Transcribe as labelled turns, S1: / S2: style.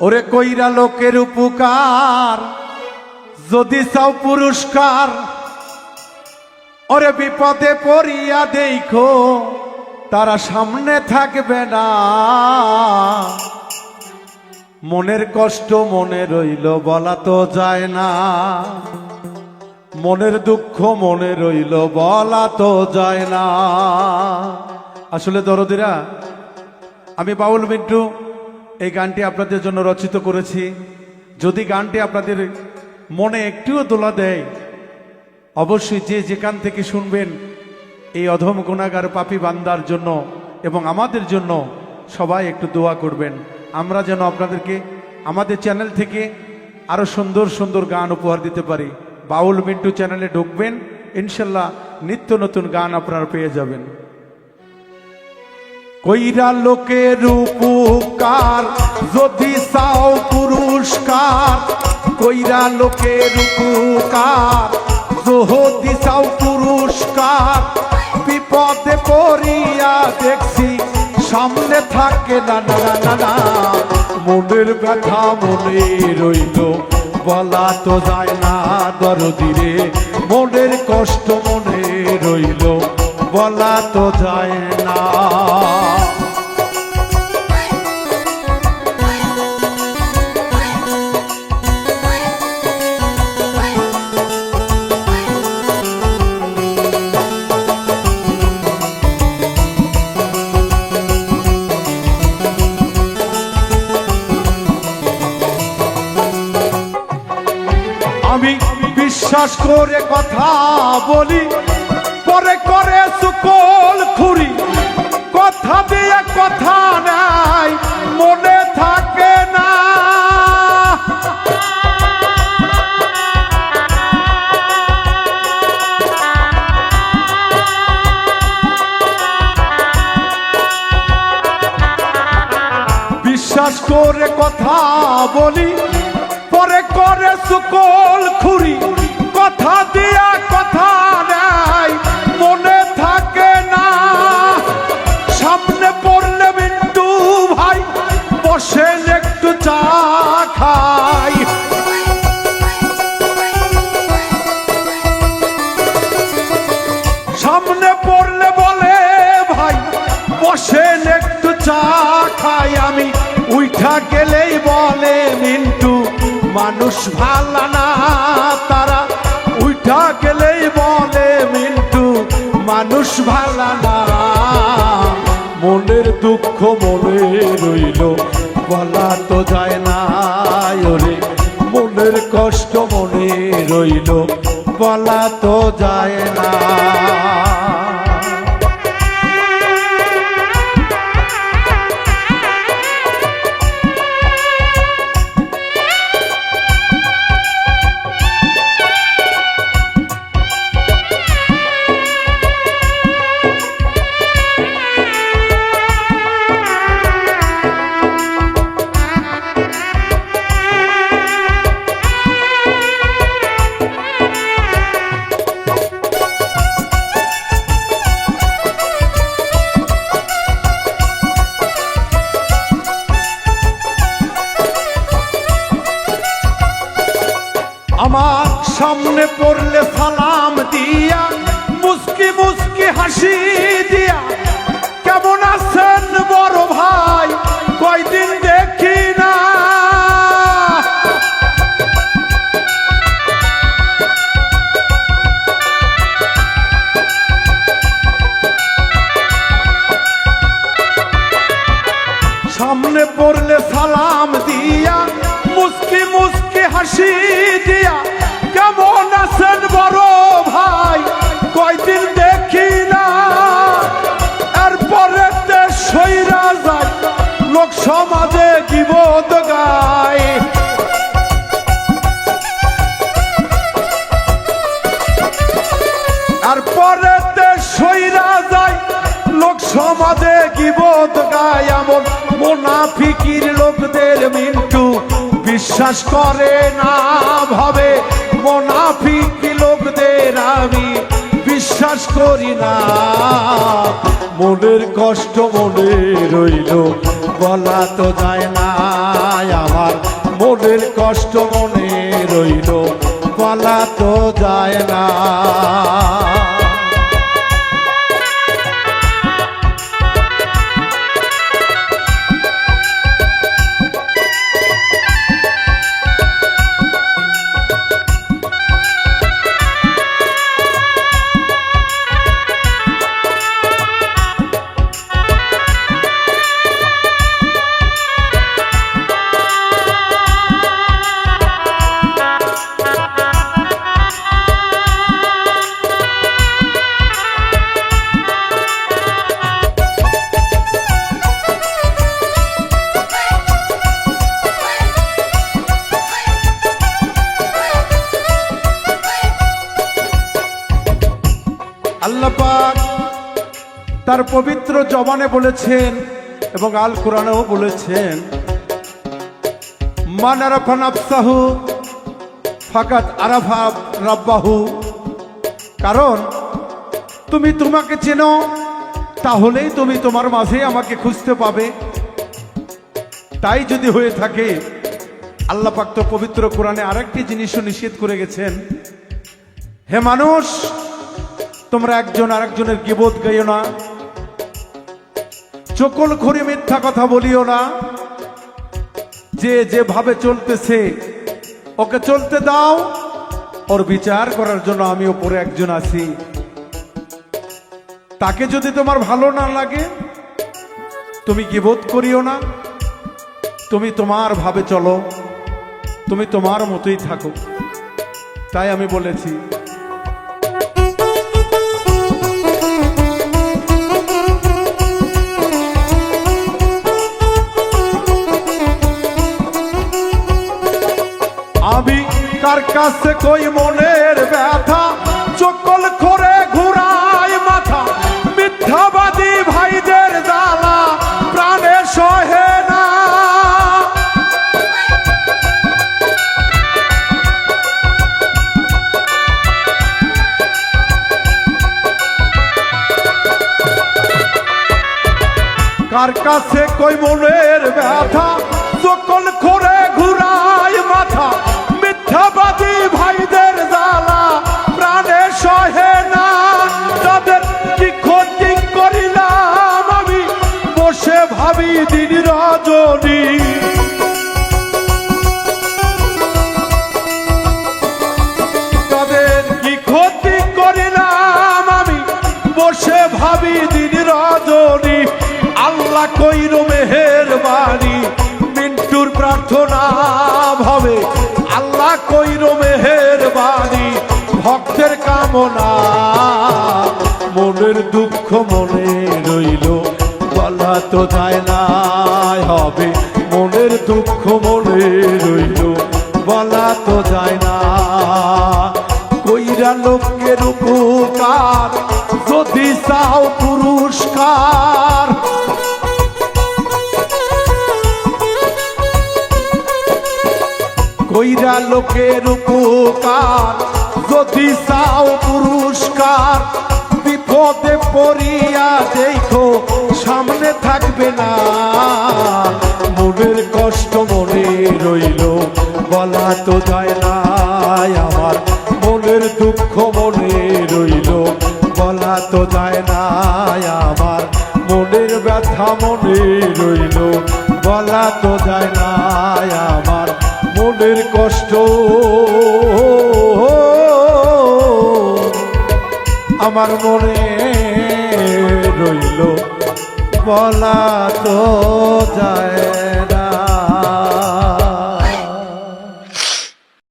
S1: ওরে কইরা লোকের উপকার যদি চাও পুরস্কার, ওরে বিপদে পড়িয়া দেখো তারা সামনে থাকবে না। মনের কষ্ট মনে রইল বলা তো যায় না, মনের দুঃখ মনে রইল বলা তো যায় না। আসলে দরদিরা, আমি বাউল মিন্টু এই গানটি আপনাদের জন্য রচিত করেছি। যদি গানটি আপনাদের মনে একটুও দোলা দেয়, অবশ্যই যে যেখান থেকে শুনবেন এই অধম গুনাহগার পাপী বান্দার জন্য এবং আমাদের জন্য সবাই একটু দোয়া করবেন, আমরা যেন আপনাদেরকে আমাদের চ্যানেল থেকে আরো সুন্দর সুন্দর গান উপহার দিতে পারি। বাউল মিন্টু চ্যানেলে ঢুকবেন, ইনশাল্লাহ নিত্য নতুন গান আপনারা পেয়ে যাবেন। কইরা লোকের উপকার যদি চাও পুরস্কার, কইরা লোকের উপকার যদি চাও পুরস্কার, বিপদে পড়িয়া দেখছি সামনে থাকে না না না না। মনের ব্যথা মনে রইল বলা তো যায় না দরদিরে, মনের কষ্ট মনে রইল বলা তো যায় না। আমি বিশ্বাস করে কথা বলি, পরে করে সুকল খুরি, কথা দিয়ে কথা নাই মনে থাকে না। বিশ্বাস করে কথা বলি, পরে করে সুকল খুরি, কথা দিয়া কথা নাই মনে থাকে না। সামনে পড়লে মিন্টু ভাই বসেন একটু চা খাই, সামনে পড়লে বলে ভাই বসেন একটু চা খাই। আমি উঠা গেলেই বলে মিন্টু মানুষ ভালো না, তারা উঠা গেলেই বলে মিন্টু মানুষ ভালো না। মনের দুঃখ মনে রইল বলা তো যায় না, ওরে মনের কষ্ট মনে রইল বলা তো যায় না। আমার সামনে পড়লে সালাম দিয়া, মুস্কি মুস্কি হাসি দিয়া, কেমন আছেন বড় ভাই কয়দিন দেখি না। সামনে পড়লে সালাম দিয়া, মুস্কি মুস্কি হাসি দিয়া, কেমন আছেন বড় ভাই কয়দিন দেখি না। এরপরে সইরা যায় লোক সমাজে গীবত গায়, এরপরে সইরা যায় লোক সমাজে গীবত গায়। এমন মুনাফিকির লোকদের মিন্টু বিশ্বাস করে না, ভাবে মুনাফিক লোকদের আমি বিশ্বাস করি না। মনের কষ্ট মনে রইল বলা তো যায় না, আমার মনের কষ্ট মনে রইল বলা তো যায় না। আল্লাহ পাক তার পবিত্র জবানে বলেছেন এবং আল কোরআনেও বলেছেন, মান আরাফা নাফসাহু ফাকাত আরাফা রাব্বাহু। কারণ তুমি তোমাকে চেনো, তাহলেই তুমি তোমার মাঝে আমাকে খুঁজতে পাবে। তাই যদি হয়ে থাকে, আল্লাহ পাক তো পবিত্র কোরআনে আরেকটি জিনিসও নিষেধ করে গেছেন, হে মানুষ, তোমরা একজন আরেকজনের গীবত গাইও না, চকলখড়ি মিথ্যা কথা বলিও না। যে যেভাবে চলতেছে ওকে চলতে দাও, ওর বিচার করার জন্য আমি ওপরে একজন আছি। তাকে যদি তোমার ভালো না লাগে, তুমি গীবত করিও না, তুমি তোমার ভাবে চলো, তুমি তোমার মতোই থাকো। তাই আমি বলেছি, আমি কার কাছে কই মনের ব্যথা, চকল করে ঘুরাই মাথা, মিথ্যাবাদী ভাইদের জ্বালা প্রাণে সহে না। কার কাছে কই মনের ব্যথা, চকল করে ঘুরাই মাথা, মিথ্যাবাদী ভাইদের জ্বালা প্রাণে সহে না। তাদের কি ক্ষতি করিলাম আমি, বসে ভাবি দিন রজনী। তাদের কি ক্ষতি করিলাম আমি, বসে ভাবি দিন রজনী। আল্লাহ কইর মেহেরবানি, মিন্টুর প্রার্থনা ভাবে। আল্লাহ কইর মেহেরবানি, ভক্তের কামনা। মনের দুঃখ মনে রইল বলা তো যায় না, হবে মনের দুঃখ মনে রইল বলা তো যায় না। কইরা লোকের উপকার যদি চাও পুরস্কার, কইরা লোকের উপকার যদি চাও পুরস্কার, বিপদে পড়িয়া দেখো সামনে থাকবে না। মনের কষ্ট মনে রইল বলা তো যায় না, আমার মনের দুঃখ মনে রইল বলা তো যায় না। আমার মনের ব্যথা মনে রইল বলা তো যায় না। আমার মনের কষ্ট আমার মনে রইল বলা তো যায় না।